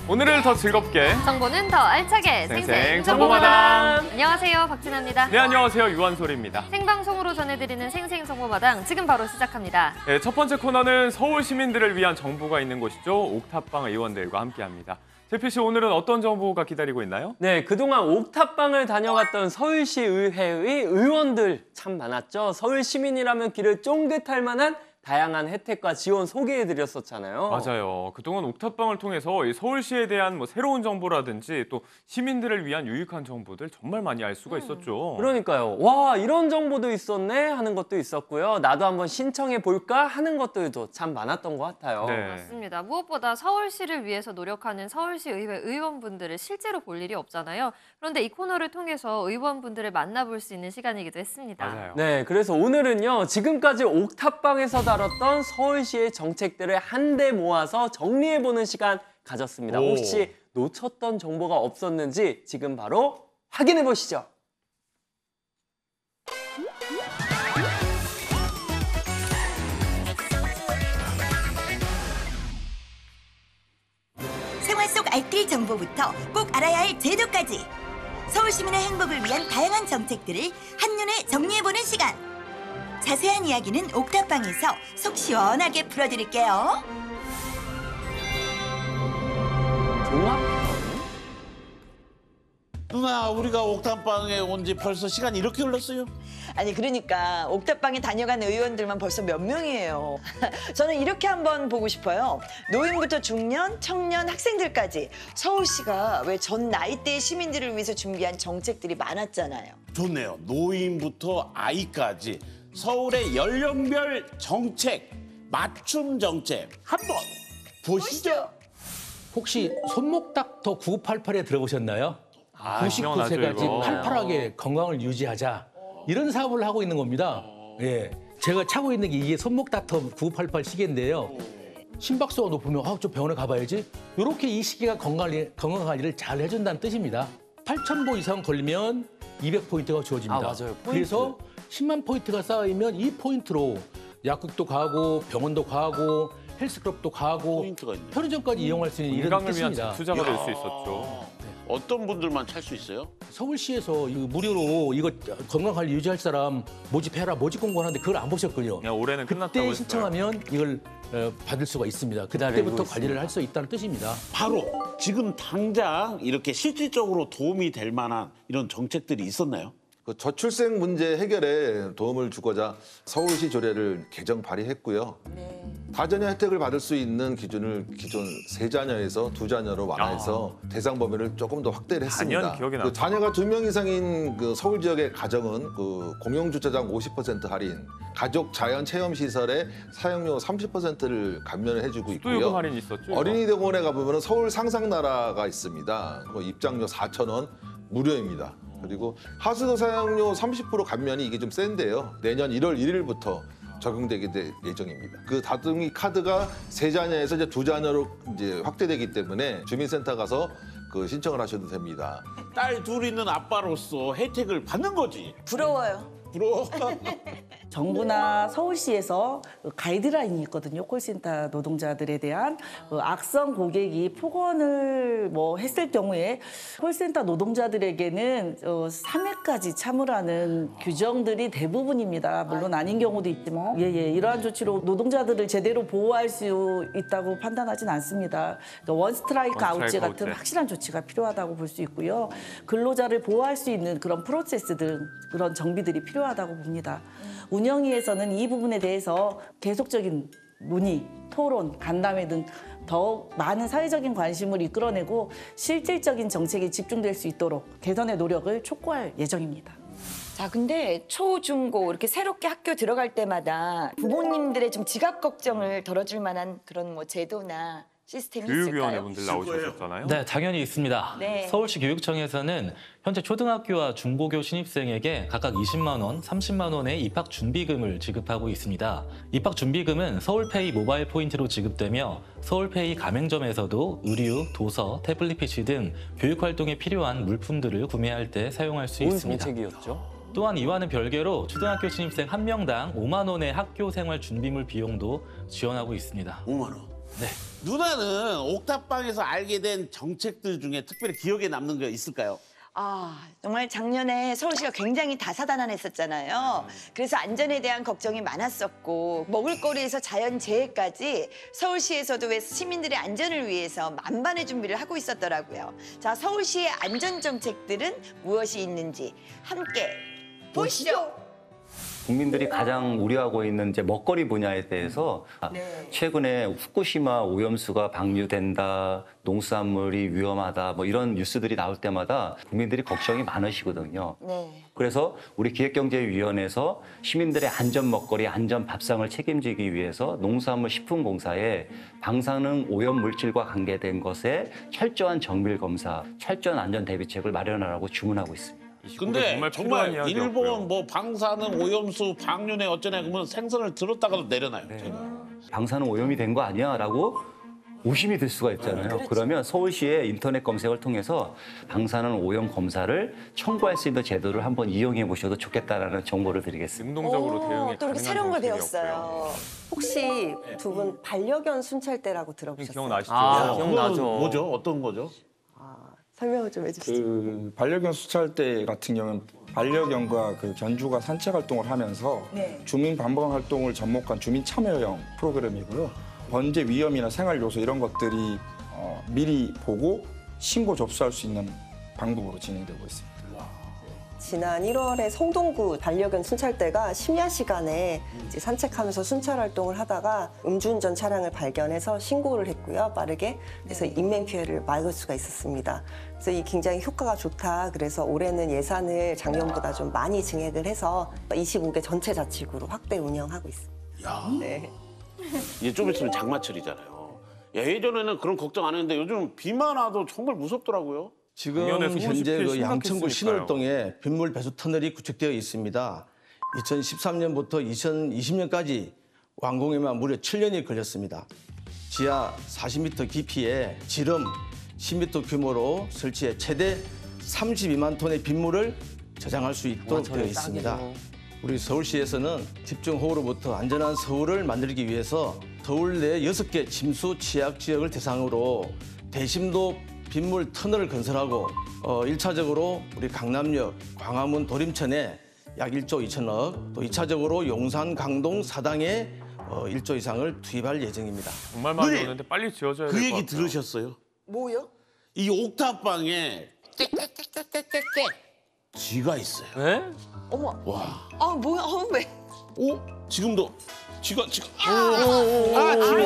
오늘을 더 즐겁게 정보는 더 알차게 생생 정보마당. 안녕하세요, 박진아입니다. 네, 안녕하세요. 유한솔입니다. 생방송으로 전해드리는 생생 정보마당 지금 바로 시작합니다. 네, 첫 번째 코너는 서울 시민들을 위한 정보가 있는 곳이죠. 옥탑방 의원들과 함께합니다. 제피 씨, 오늘은 어떤 정보가 기다리고 있나요? 네, 그동안 옥탑방을 다녀갔던 서울시 의회의 의원들 참 많았죠. 서울 시민이라면 귀를 쫑긋할 만한 다양한 혜택과 지원 소개해드렸었잖아요. 맞아요. 그동안 옥탑방을 통해서 이 서울시에 대한 새로운 정보라든지 또 시민들을 위한 유익한 정보들 정말 많이 알 수가 있었죠. 그러니까요. 와, 이런 정보도 있었네 하는 것도 있었고요. 나도 한번 신청해 볼까 하는 것들도 참 많았던 것 같아요. 네. 맞습니다. 무엇보다 서울시를 위해서 노력하는 서울시 의회 의원분들을 실제로 볼 일이 없잖아요. 그런데 이 코너를 통해서 의원분들을 만나볼 수 있는 시간이기도 했습니다. 맞아요. 네, 그래서 오늘은요. 지금까지 옥탑방에서 다뤘던 서울시의 정책들을 한데 모아서 정리해보는 시간 가졌습니다. 오. 혹시 놓쳤던 정보가 없었는지 지금 바로 확인해보시죠. 생활 속 알뜰 정보부터 꼭 알아야 할 제도까지 서울 시민의 행복을 위한 다양한 정책들을 한눈에 정리해보는 시간. 자세한 이야기는 옥탑방에서 속 시원하게 풀어드릴게요. 종합? 누나, 우리가 옥탑방에 온 지 벌써 시간이 이렇게 흘렀어요? 아니 그러니까 옥탑방에 다녀간 의원들만 벌써 몇 명이에요. 저는 이렇게 한번 보고 싶어요. 노인부터 중년, 청년, 학생들까지 서울시가 왜 전 나이대의 시민들을 위해서 준비한 정책들이 많았잖아요. 좋네요. 노인부터 아이까지 서울의 연령별 정책, 맞춤 정책 한번 보시죠. 혹시 손목닥터 9988에 들어보셨나요? 시원하죠, 99세까지 이거. 팔팔하게 건강을 유지하자. 이런 사업을 하고 있는 겁니다. 예, 제가 차고 있는 게 이게 손목닥터 9988 시계인데요. 심박수가 높으면 좀 병원에 가봐야지. 이렇게 이 시계가 건강 관리를 잘 해준다는 뜻입니다. 8,000보 이상 걸리면 200포인트가 주어집니다. 아, 맞아요. 포인트. 그래서 10만 포인트가 쌓이면 이 포인트로 약국도 가고 병원도 가고 헬스클럽도 가고 포인트가 있네. 편의점까지 이용할 수 있는 이런 건강을 위한 뜻입니다. 투자가 될 수 있었죠. 어떤 분들만 찰 수 있어요? 서울시에서 이거 무료로 이거 건강관리 유지할 사람 모집해라 모집 공고하는데 그걸 안 보셨군요. 그냥 올해는 끝났다고 그때 했어요. 신청하면 이걸 받을 수가 있습니다. 기다리고 그때부터 있습니다. 관리를 할 수 있다는 뜻입니다. 바로 지금 당장 이렇게 실질적으로 도움이 될 만한 이런 정책들이 있었나요? 그 저출생 문제 해결에 도움을 주고자 서울시 조례를 개정 발의했고요. 다자녀 혜택을 받을 수 있는 기준을 기존 3자녀에서 2자녀로 완화해서 대상 범위를 조금 더 확대를 했습니다. 단연 기억이 그 나죠. 자녀가 2명 이상인 그 서울 지역의 가정은 그 공용주차장 50% 할인, 가족 자연 체험 시설의 사용료 30%를 감면을 해주고 또 있고요. 요금 할인 있었죠. 이거. 어린이대공원에 가보면 서울 상상나라가 있습니다. 그 입장료 4,000원 무료입니다. 그리고 하수도 사용료 30% 감면이 이게 좀 센데요. 내년 1월 1일부터 적용되게 될 예정입니다. 그 다둥이 카드가 3자녀에서 이제 2자녀로 이제 확대되기 때문에 주민센터 가서 그 신청을 하셔도 됩니다. 딸 둘 있는 아빠로서 혜택을 받는 거지. 부러워요. 부러워. 정부나 서울시에서 가이드라인이 있거든요. 콜센터 노동자들에 대한 악성 고객이 폭언을 했을 경우에 콜센터 노동자들에게는 3회까지 참으라는 규정들이 대부분입니다. 물론 아닌 경우도 있지만 이러한 조치로 노동자들을 제대로 보호할 수 있다고 판단하진 않습니다. 원 스트라이크 아웃제 같은 확실한 조치가 필요하다고 볼 수 있고요. 근로자를 보호할 수 있는 그런 프로세스들, 그런 정비들이 필요하다고 봅니다. 운영위에서는 이 부분에 대해서 계속적인 논의, 토론, 간담회 등 더 많은 사회적인 관심을 이끌어내고 실질적인 정책에 집중될 수 있도록 개선의 노력을 촉구할 예정입니다. 자, 근데 초, 중, 고 이렇게 새롭게 학교 들어갈 때마다 부모님들의 좀 지각 걱정을 덜어줄 만한 그런 제도나 시스템이 있을까요? 교육위원회 분들 나오셨잖아요. 네, 당연히 있습니다. 네. 서울시 교육청에서는 현재 초등학교와 중고교 신입생에게 각각 20만 원, 30만 원의 입학 준비금을 지급하고 있습니다. 입학 준비금은 서울페이 모바일 포인트로 지급되며 서울페이 가맹점에서도 의류, 도서, 태블릿 PC 등 교육 활동에 필요한 물품들을 구매할 때 사용할 수 좋은 있습니다. 정책이었죠. 또한 이와는 별개로 초등학교 신입생 1명당 5만 원의 학교 생활 준비물 비용도 지원하고 있습니다. 5만 원. 누나는 옥탑방에서 알게 된 정책들 중에 특별히 기억에 남는 게 있을까요? 정말 작년에 서울시가 굉장히 다사다난했었잖아요. 그래서 안전에 대한 걱정이 많았었고 먹을거리에서 자연재해까지 서울시에서도 왜 시민들의 안전을 위해서 만반의 준비를 하고 있었더라고요. 자, 서울시의 안전정책들은 무엇이 있는지 함께 보시죠. 국민들이 가장 우려하고 있는 이제 먹거리 분야에 대해서 최근에 후쿠시마 오염수가 방류된다, 농수산물이 위험하다, 뭐 이런 뉴스들이 나올 때마다 국민들이 걱정이 많으시거든요. 그래서 우리 기획경제위원회에서 시민들의 안전 먹거리, 안전 밥상을 책임지기 위해서 농수산물 식품공사에 방사능 오염 물질과 관계된 것에 철저한 정밀 검사, 철저한 안전 대비책을 마련하라고 주문하고 있습니다. 근데 정말 이야기였고요. 일본 뭐 방사능 오염수 방류네 어쩌네 그러면 생선을 들었다가도 내려놔요. 방사능 오염이 된 거 아니야? 라고 의심이 들 수가 있잖아요. 그러면 서울시의 인터넷 검색을 통해서 방사능 오염 검사를 청구할 수 있는 제도를 한번 이용해 보셔도 좋겠다라는 정보를 드리겠습니다. 능동적으로 대응이 또 이렇게 가능한 새로운 걸 정책이었고요. 배웠어요. 혹시 두 분 반려견 순찰대라고 들어보셨어요? 기억나시죠? 기억나죠. 뭐죠? 어떤 거죠? 설명을 좀 해주시죠. 그 반려견 수찰대 같은 경우는 반려견과 그 견주가 산책 활동을 하면서 주민 반복 활동을 접목한 주민 참여형 프로그램이고요. 번제 위험이나 생활 요소 이런 것들이 미리 보고 신고 접수할 수 있는 방법으로 진행되고 있습니다. 지난 1월에 성동구 반려견 순찰대가 심야 시간에 이제 산책하면서 순찰 활동을 하다가 음주운전 차량을 발견해서 신고를 했고요, 빠르게. 그래서 인명 피해를 막을 수가 있었습니다. 그래서 이 굉장히 효과가 좋다. 그래서 올해는 예산을 작년보다 좀 많이 증액을 해서 25개 전체 자치구로 확대 운영하고 있습니다. 네. 이제 좀 있으면 장마철이잖아요. 예전에는 그런 걱정 안 했는데 요즘 비만 와도 정말 무섭더라고요. 지금 작년에 서울시 현재 피해 그 양천구 심각했으니까요. 신월동에 빗물 배수 터널이 구축되어 있습니다. 2013년부터 2020년까지 완공에만 무려 7년이 걸렸습니다. 지하 40m 깊이에 지름 10m 규모로 설치해 최대 32만 톤의 빗물을 저장할 수 있도록 되어 있습니다. 우리 서울시에서는 집중호우로부터 안전한 서울을 만들기 위해서 서울 내 6개 침수 취약 지역을 대상으로 대심도 빗물 터널을 건설하고 1차적으로 우리 강남역, 광화문, 도림천에 약 1조 2천억, 또 2차적으로 용산, 강동, 사당에 1조 이상을 투입할 예정입니다. 정말 많이 오는데 빨리 지어져야 될 것 그 같아요. 얘기 들으셨어요? 뭐요? 이 옥탑방에 쥐가 있어요. 네? 어머. 와. 뭐야? 왜? 지금도 쥐가 쥐가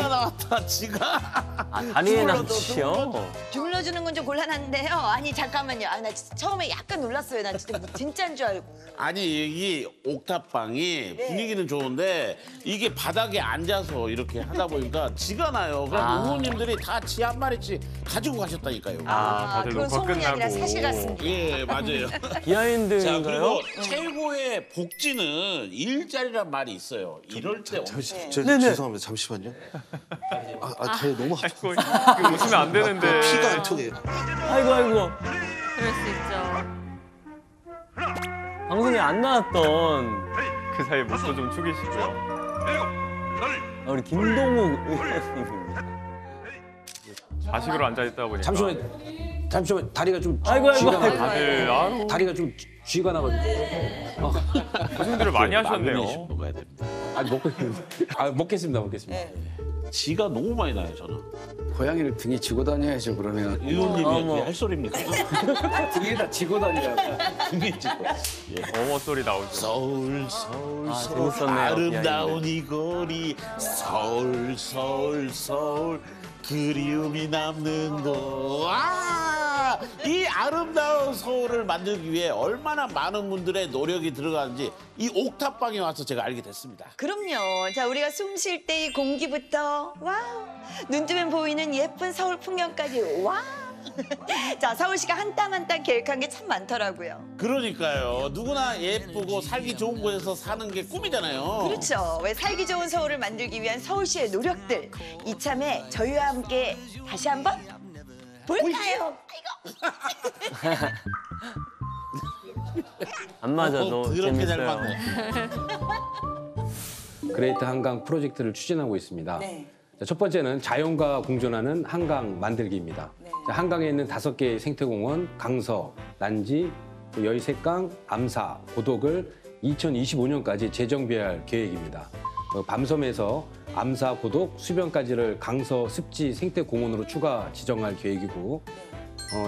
나왔다. 쥐가. 다리에 낚시요? 주물러주는 건 좀 곤란한데요. 아니 잠깐만요. 나 처음에 약간 놀랐어요. 난 진짜인 줄 알고. 아니 이 옥탑방이 분위기는 좋은데 이게 바닥에 앉아서 이렇게 하다 보니까 쥐가 나요. 그래서 의원님들이 다 쥐 한 마리씩 가지고 가셨다니까요. 다들 그건 녹화 소문이 아니라 끝나고. 사실 같습니다. 예, 맞아요. 자, 비하인드인가요? 그리고 최고의 복지는 일자리란 말이 있어요. 이럴 때 죄송합니다. 잠시만요. 다리 너무 아파. 아이고, 이거 웃으면 안 되는데. 피가 안 통해요. 아이고. 그럴 수 있죠. 방송에 안 나왔던 그 사이에 목도 좀 축이시고요. 우리 김동욱 의원님입니다. 좌식으로 앉아있다 보니까. 잠시만 다리가 좀 아이고. 다들 아유, 다리가 좀 쥐가 나가지고. 고생들을 많이 하셨네요. 먹어야 됩니다. 먹겠습니다. 쥐가 너무 많이 나요, 저는. 고양이를 등에 지고 다녀야죠. 그러면 의원님이 할 소리입니까? 등에다 지고 다니라고. 등에 쥐고. 어머 소리 나오죠. 서울 재밌었네요, 아름다운 이 거리 서울 그리움이 남는 곳. 이 아름다운 서울을 만들기 위해 얼마나 많은 분들의 노력이 들어가는지 이 옥탑방에 와서 제가 알게 됐습니다. 그럼요. 자, 우리가 숨 쉴 때 이 공기부터 와우. 눈 뜨면 보이는 예쁜 서울 풍경까지 와우. 자, 서울시가 한 땀 한 땀 계획한 게 참 많더라고요. 그러니까요. 누구나 예쁘고 살기 좋은 곳에서 사는 게 꿈이잖아요. 그렇죠. 왜 살기 좋은 서울을 만들기 위한 서울시의 노력들. 이참에 저희와 함께 다시 한번 볼까요? 안 맞아, 너 그렇게 잘 재밌어요. 봤네. 그레이트 한강 프로젝트를 추진하고 있습니다. 네. 첫 번째는 자연과 공존하는 한강 만들기입니다. 자, 한강에 있는 5개의 생태공원, 강서, 난지, 여의색강, 암사, 고독을 2025년까지 재정비할 계획입니다. 밤섬에서 암사, 고독, 수변까지를 강서 습지 생태공원으로 추가 지정할 계획이고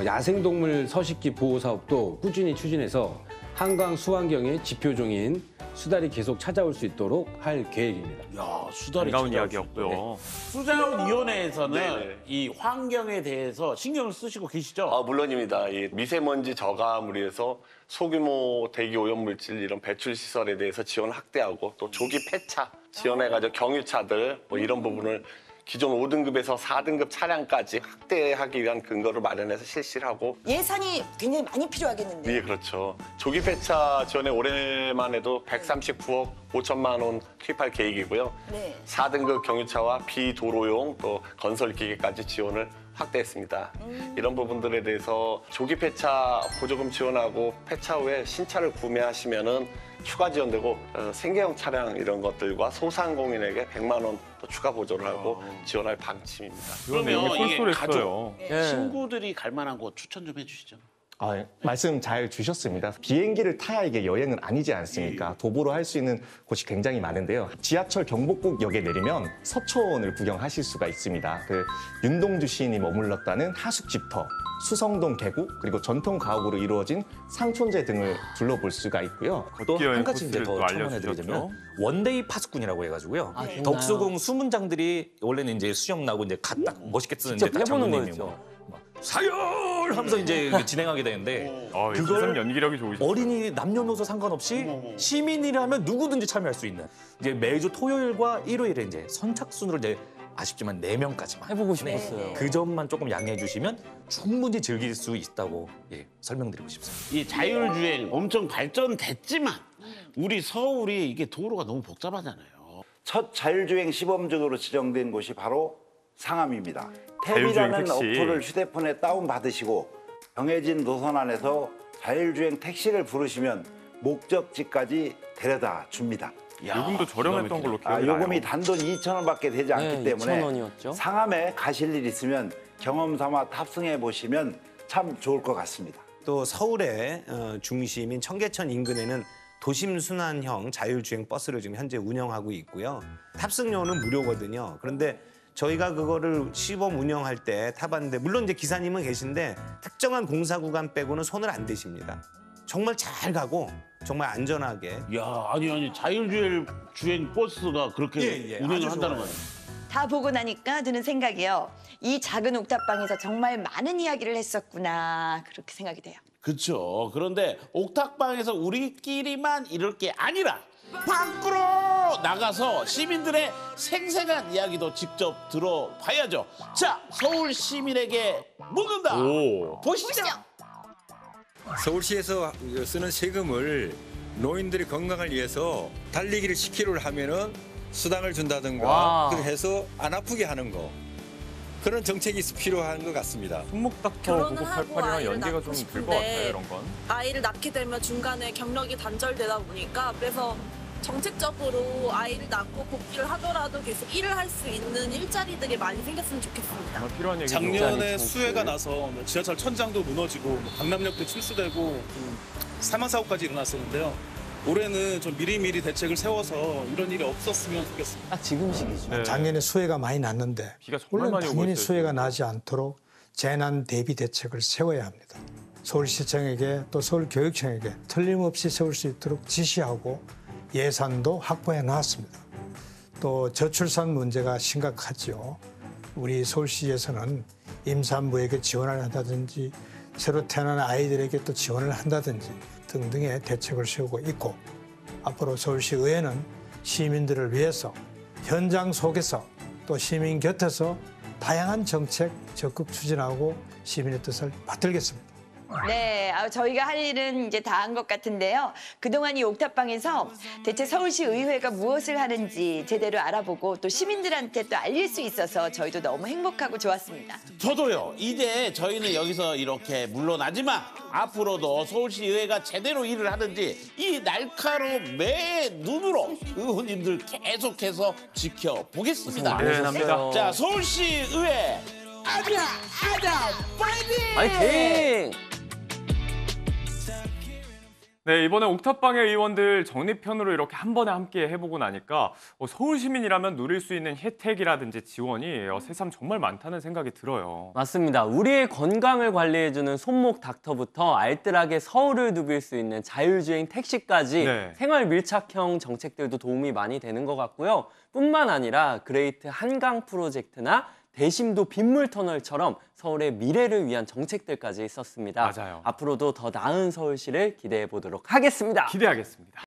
야생동물 서식지 보호 사업도 꾸준히 추진해서 한강 수환경의 지표종인 수달이 계속 찾아올 수 있도록 할 계획입니다. 야, 수달이 반가운 찾아올 이야기였고요. 수자원위원회에서는 이 환경에 대해서 신경을 쓰시고 계시죠? 물론입니다. 이 미세먼지 저감을 위해서 소규모 대기 오염물질 이런 배출 시설에 대해서 지원을 확대하고 또 조기 폐차 지원해가지고 경유차들 뭐 이런 부분을 기존 5등급에서 4등급 차량까지 확대하기 위한 근거를 마련해서 실시를 하고 예산이 굉장히 많이 필요하겠는데요. 네, 그렇죠. 조기 폐차 지원에 올해만 해도 139억 5천만 원 투입할 계획이고요. 네. 4등급 경유차와 비도로용 또 건설 기계까지 지원을 확대했습니다. 이런 부분들에 대해서 조기 폐차 보조금 지원하고 폐차 후에 신차를 구매하시면은 추가 지원되고 생계형 차량 이런 것들과 소상공인에게 100만 원 또 추가 보조를 하고 지원할 방침입니다. 그러면 이게 가족, 예. 친구들이 갈 만한 곳 추천 좀 해주시죠. 말씀 잘 주셨습니다. 비행기를 타야 이게 여행은 아니지 않습니까? 도보로 할 수 있는 곳이 굉장히 많은데요. 지하철 경복궁역에 내리면 서초원을 구경하실 수가 있습니다. 그 윤동주 시인이 머물렀다는 하숙집터, 수성동 계곡, 그리고 전통 가옥으로 이루어진 상촌제 등을 둘러볼 수가 있고요. 또 한 여행 가지 이제 코스를 더 또 첨언해드리자면 알려주셨죠. 원데이 파수꾼이라고 해가지고요. 정말요? 덕수궁 수문장들이 원래는 이제 수영 나고 이제 딱 멋있게 쓰는 직접 이제 딱 해보는 장로님이 거였죠. 뭐 사열 하면서 이제 진행하게 되는데 그걸 연기력이 좋으시죠. 어린이 남녀노소 상관없이 시민이라면 누구든지 참여할 수 있는 이제 매주 토요일과 일요일에 이제 선착순으로 이제 아쉽지만 4명까지만 해보고 싶었어요. 그 점만 조금 양해해 주시면 충분히 즐길 수 있다고 설명드리고 싶습니다. 이 자율주행 엄청 발전됐지만 우리 서울이 이게 도로가 너무 복잡하잖아요. 첫 자율주행 시범적으로 지정된 곳이 바로 상암입니다. 자율주행 탭이라는 택시. 어플을 휴대폰에 다운받으시고 정해진 노선 안에서 자율주행 택시를 부르시면 목적지까지 데려다 줍니다. 요금도 저렴했던 걸로 기억이 나요. 요금이 단돈 2,000원밖에 되지 않기 때문에 2,000원이었죠. 상암에 가실 일 있으면 경험 삼아 탑승해 보시면 참 좋을 것 같습니다. 또 서울의 중심인 청계천 인근에는 도심 순환형 자율주행 버스를 지금 현재 운영하고 있고요. 탑승료는 무료거든요. 그런데 저희가 그거를 시범 운영할 때 타봤는데 물론 이제 기사님은 계신데 특정한 공사 구간 빼고는 손을 안 대십니다. 정말 잘 가고 정말 안전하게. 야, 아니 자율주행 버스가 그렇게 운행을 한다는 거예요. 다 보고 나니까 드는 생각이요. 이 작은 옥탑방에서 정말 많은 이야기를 했었구나 그렇게 생각이 돼요. 그렇죠. 그런데 옥탑방에서 우리끼리만 이럴 게 아니라 밖으로 나가서 시민들의 생생한 이야기도 직접 들어봐야죠. 자, 서울 시민에게 묻는다. 보시죠. 서울시에서 쓰는 세금을 노인들의 건강을 위해서 달리기를 10km를 하면은 수당을 준다든가 그렇게 해서 안 아프게 하는 거 그런 정책이 필요한 것 같습니다. 손목닥터 9988이랑 연계가 좀 될 것 같아요, 이런 건. 아이를 낳게 되면 중간에 경력이 단절되다 보니까 그래서 정책적으로 아이를 낳고 복귀를 하더라도 계속 일을 할 수 있는 일자리들이 많이 생겼으면 좋겠습니다. 필요한 얘기죠. 작년에 수해가 나서 지하철 천장도 무너지고 강남역도 침수되고 사망 사고까지 일어났었는데요. 올해는 좀 미리미리 대책을 세워서 이런 일이 없었으면 좋겠습니다. 지금 시기죠. 작년에 수해가 많이 났는데 물론 많이 오고 당연히 있어요, 수해가 나지 않도록 재난 대비 대책을 세워야 합니다. 서울시청에게 또 서울교육청에게 틀림없이 세울 수 있도록 지시하고 예산도 확보해 놨습니다. 또 저출산 문제가 심각하죠. 우리 서울시에서는 임산부에게 지원을 한다든지 새로 태어난 아이들에게 또 지원을 한다든지 등등의 대책을 세우고 있고 앞으로 서울시 의회는 시민들을 위해서 현장 속에서 또 시민 곁에서 다양한 정책 적극 추진하고 시민의 뜻을 받들겠습니다. 네, 저희가 할 일은 이제 다 한 것 같은데요. 그동안 이 옥탑방에서 대체 서울시 의회가 무엇을 하는지 제대로 알아보고 또 시민들한테 또 알릴 수 있어서 저희도 너무 행복하고 좋았습니다. 저도요. 이제 저희는 여기서 이렇게 물러나지만 앞으로도 서울시 의회가 제대로 일을 하는지 이 날카로운 매 눈으로 의원님들 계속해서 지켜보겠습니다. 네, 감사합니다. 자, 서울시 의회 아자 파이팅! 파이팅! 네, 이번에 옥탑방의 의원들 정리편으로 이렇게 한 번에 함께 해보고 나니까 서울 시민이라면 누릴 수 있는 혜택이라든지 지원이 새삼 정말 많다는 생각이 들어요. 맞습니다. 우리의 건강을 관리해주는 손목 닥터부터 알뜰하게 서울을 누빌 수 있는 자율주행 택시까지 네. 생활 밀착형 정책들도 도움이 많이 되는 것 같고요. 뿐만 아니라 그레이트 한강 프로젝트나 대심도 빗물터널처럼 서울의 미래를 위한 정책들까지 있었습니다. 맞아요. 앞으로도 더 나은 서울시를 기대해 보도록 하겠습니다. 기대하겠습니다.